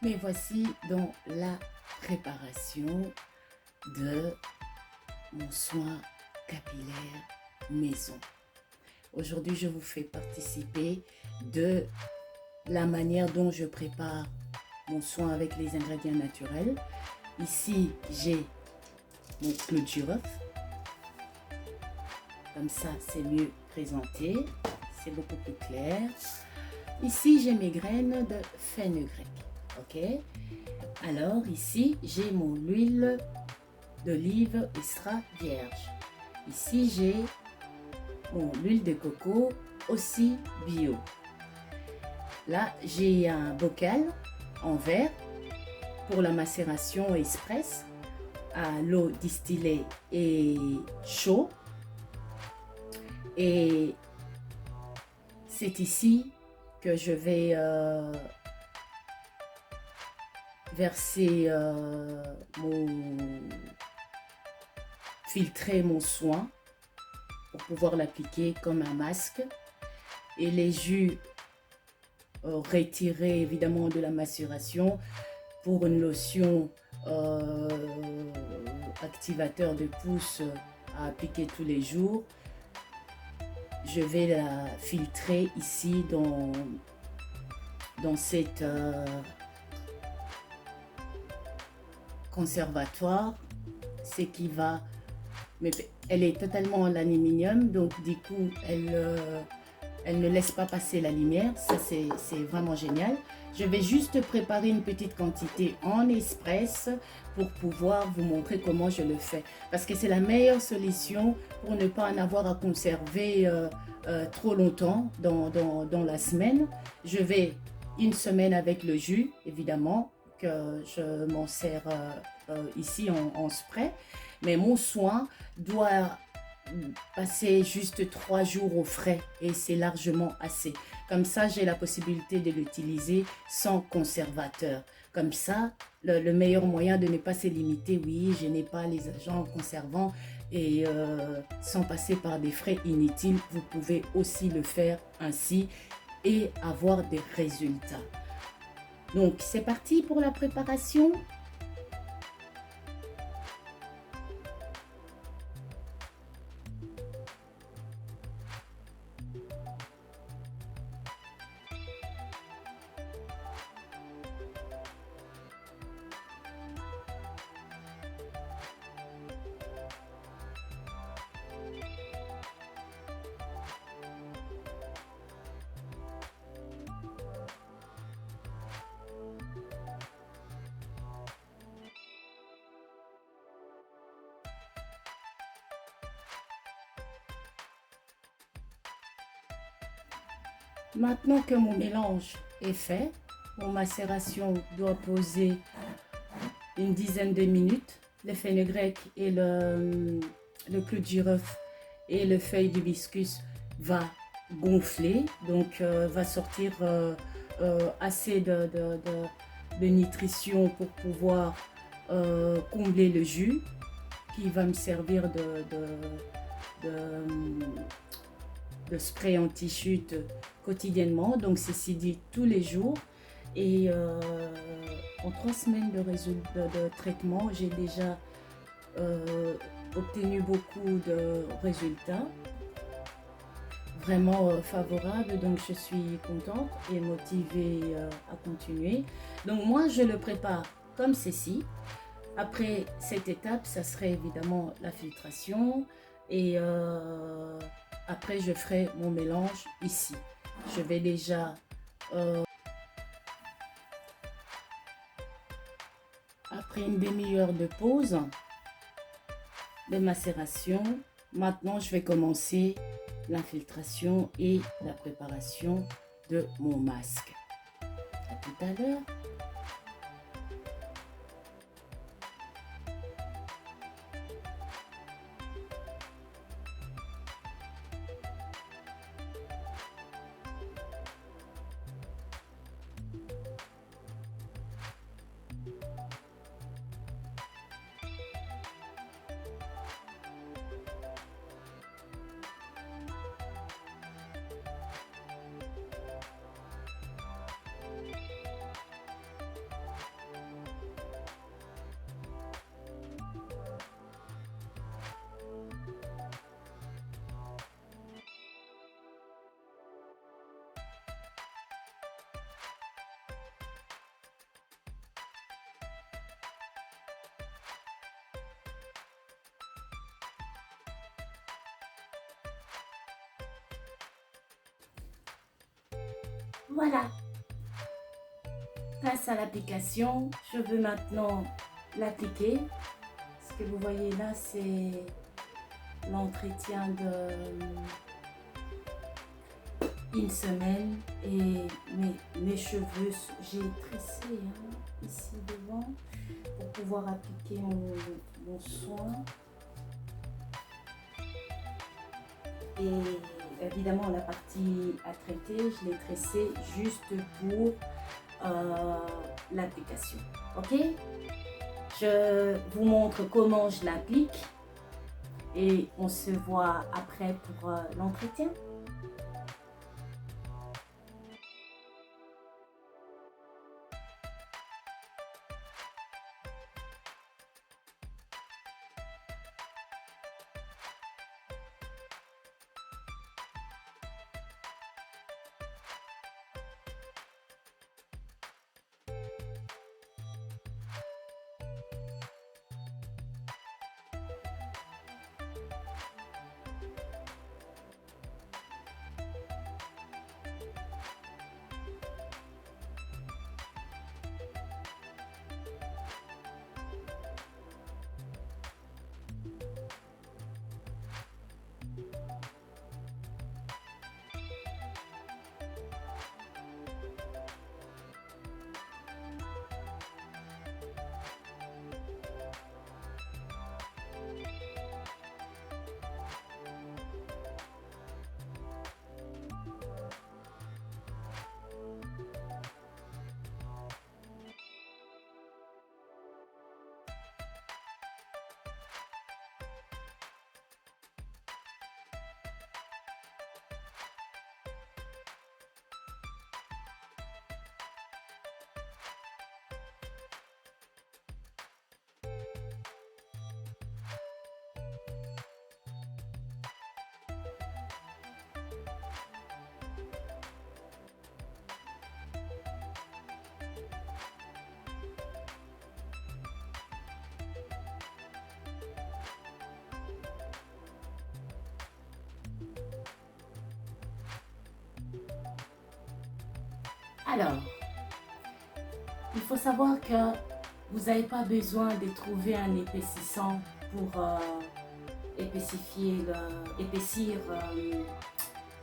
Mais voici donc la préparation de mon soin capillaire maison. Aujourd'hui, je vous fais participer de la manière dont je prépare mon soin avec les ingrédients naturels. Ici, j'ai mon clou de girofle. Comme ça, c'est mieux présenté. C'est beaucoup plus clair. Ici, j'ai mes graines de fenugrec. Ok. Alors, ici, j'ai mon huile d'olive extra vierge. Ici, j'ai mon huile de coco aussi bio. Là, j'ai un bocal en verre pour la macération express à l'eau distillée et chaud. Et c'est ici que je vais verser filtrer mon soin pour pouvoir l'appliquer comme un masque. Et les jus retirés évidemment de la macération pour une lotion activateur de pouce à appliquer tous les jours. Je vais la filtrer ici dans cette conservatoire, ce qui va, mais elle est totalement en aluminium, donc du coup elle ne laisse pas passer la lumière. Ça c'est vraiment génial. Je vais juste préparer une petite quantité en express pour pouvoir vous montrer comment je le fais, parce que c'est la meilleure solution pour ne pas en avoir à conserver trop longtemps dans la semaine. Je vais une semaine avec le jus évidemment que je m'en sers ici en spray, mais mon soin doit passer juste 3 jours au frais et c'est largement assez. Comme ça, j'ai la possibilité de l'utiliser sans conservateur. Comme ça, le meilleur moyen de ne pas se limiter, oui, je n'ai pas les agents conservants et sans passer par des frais inutiles, vous pouvez aussi le faire ainsi et avoir des résultats. Donc, c'est parti pour la préparation. Maintenant que mon mélange est fait, mon macération doit poser une dizaine de minutes. Le fenugrec et le clou de girofle et le feuille d'hibiscus va gonfler, donc va sortir assez de nutrition pour pouvoir combler le jus qui va me servir de spray anti-chute quotidiennement, donc ceci dit tous les jours. Et en 3 semaines de traitement, j'ai déjà obtenu beaucoup de résultats vraiment favorables, donc je suis contente et motivée à continuer. Donc moi je le prépare comme ceci. Après cette étape, ça serait évidemment la filtration et après je ferai mon mélange ici. Je vais déjà après une demi-heure de pause de macération, maintenant je vais commencer l'infiltration et la préparation de mon masque. À tout à l'heure. Voilà. Passe à l'application. Je veux maintenant l'appliquer. Ce que vous voyez là, c'est l'entretien de une semaine et mes cheveux, j'ai tressé ici devant pour pouvoir appliquer mon soin. Et évidemment la partie à traiter, je l'ai tressée juste pour l'application. Ok, je vous montre comment je l'applique et on se voit après pour l'entretien. Alors, il faut savoir que vous n'avez pas besoin de trouver un épaississant pour épaissir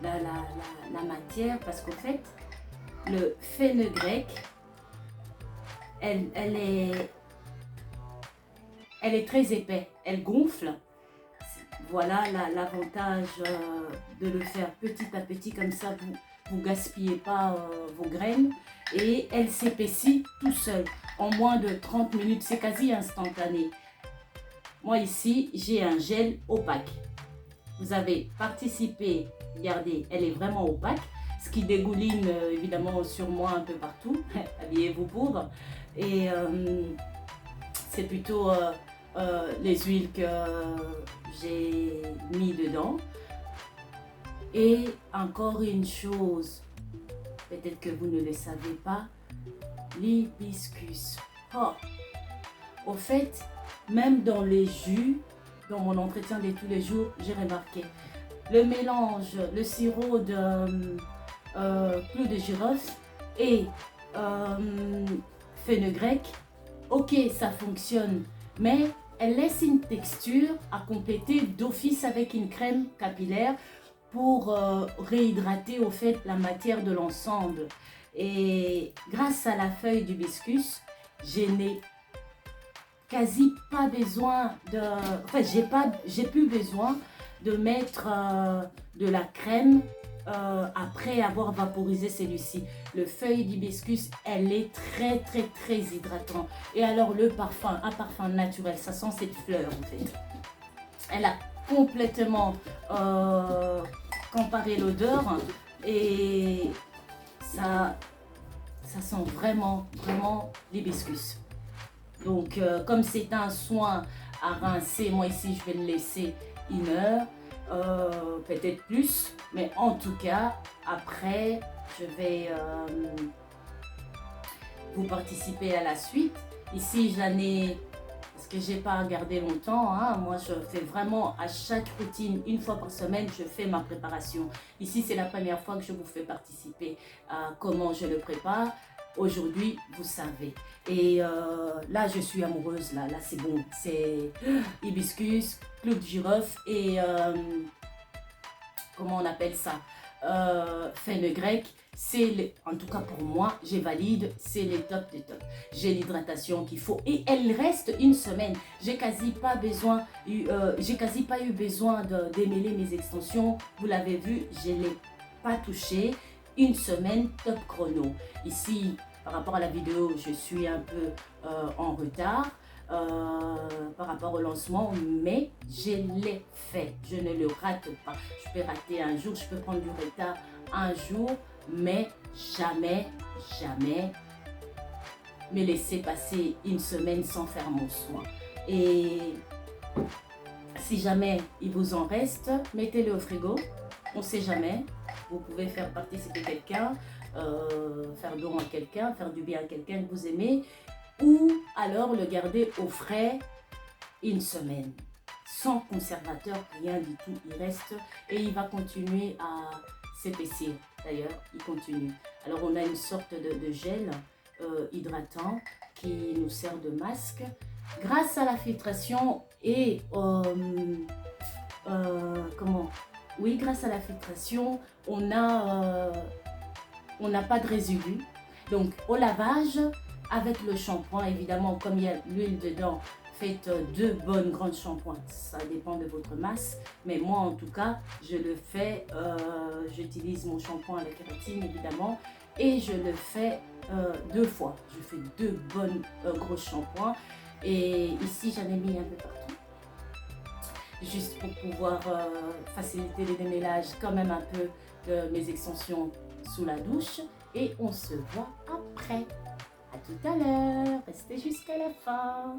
la matière, parce qu'en fait, le fenugrec, elle est très épais, elle gonfle. Voilà l'avantage de le faire petit à petit, comme ça vous gaspillez pas vos graines, et elle s'épaissit tout seul en moins de 30 minutes, c'est quasi instantané. Moi ici j'ai un gel opaque. Vous avez participé, regardez, elle est vraiment opaque, ce qui dégouline évidemment sur moi un peu partout. Habillez-vous pour. Et c'est plutôt les huiles que j'ai mis dedans. Et encore une chose, peut-être que vous ne le savez pas, l'hibiscus. Oh, au fait, même dans les jus, dans mon entretien de tous les jours, j'ai remarqué le mélange, le sirop de clou de girofle et fenugrec. Ok, ça fonctionne, mais elle laisse une texture à compléter d'office avec une crème capillaire pour réhydrater au fait la matière de l'ensemble. Et grâce à la feuille d'hibiscus, je n'ai quasi pas besoin de... Enfin, j'ai plus besoin de mettre de la crème après avoir vaporisé celui-ci. Le feuille d'hibiscus, elle est très hydratant. Et alors le parfum, un parfum naturel, ça sent cette fleur en fait. Elle a complètement comparé l'odeur et ça sent vraiment l'hibiscus. Donc comme c'est un soin à rincer, moi ici je vais le laisser 1 heure, peut-être plus, mais en tout cas après je vais vous participer à la suite. Ici j'en ai, parce que j'ai pas gardé longtemps. Hein. Moi, je fais vraiment à chaque routine, une fois par semaine, je fais ma préparation. Ici, c'est la première fois que je vous fais participer à comment je le prépare. Aujourd'hui, vous savez. Et là, je suis amoureuse. Là c'est bon. C'est hibiscus, clou de girofle et comment on appelle ça, fenugrec. C'est en tout cas pour moi, je valide, c'est les top des tops. J'ai l'hydratation qu'il faut et elle reste une semaine. J'ai quasi pas eu besoin de démêler mes extensions. Vous l'avez vu, je l'ai pas touché. Une semaine top chrono. Ici, par rapport à la vidéo, je suis un peu en retard. Par rapport au lancement, mais je l'ai fait, je ne le rate pas. Je peux rater un jour, je peux prendre du retard un jour, mais jamais me laisser passer une semaine sans faire mon soin. Et si jamais il vous en reste, mettez-le au frigo, on ne sait jamais. Vous pouvez faire participer quelqu'un, faire don à quelqu'un, faire du bien à quelqu'un que vous aimez, ou alors le garder au frais une semaine, sans conservateur, rien du tout, il reste et il va continuer à s'épaissir. D'ailleurs, il continue. Alors on a une sorte de gel hydratant qui nous sert de masque. Grâce à la filtration et grâce à la filtration, on n'a pas de résidus. Donc au lavage, avec le shampoing, évidemment, comme il y a l'huile dedans, faites 2 bonnes grandes shampoings. Ça dépend de votre masse. Mais moi, en tout cas, je le fais. J'utilise mon shampoing à la kératine, évidemment. Et je le fais 2 fois. Je fais 2 bonnes gros shampoings. Et ici, j'en ai mis un peu partout. Juste pour pouvoir faciliter les démêlages quand même un peu de mes extensions sous la douche. Et on se voit après. À tout à l'heure, restez jusqu'à la fin.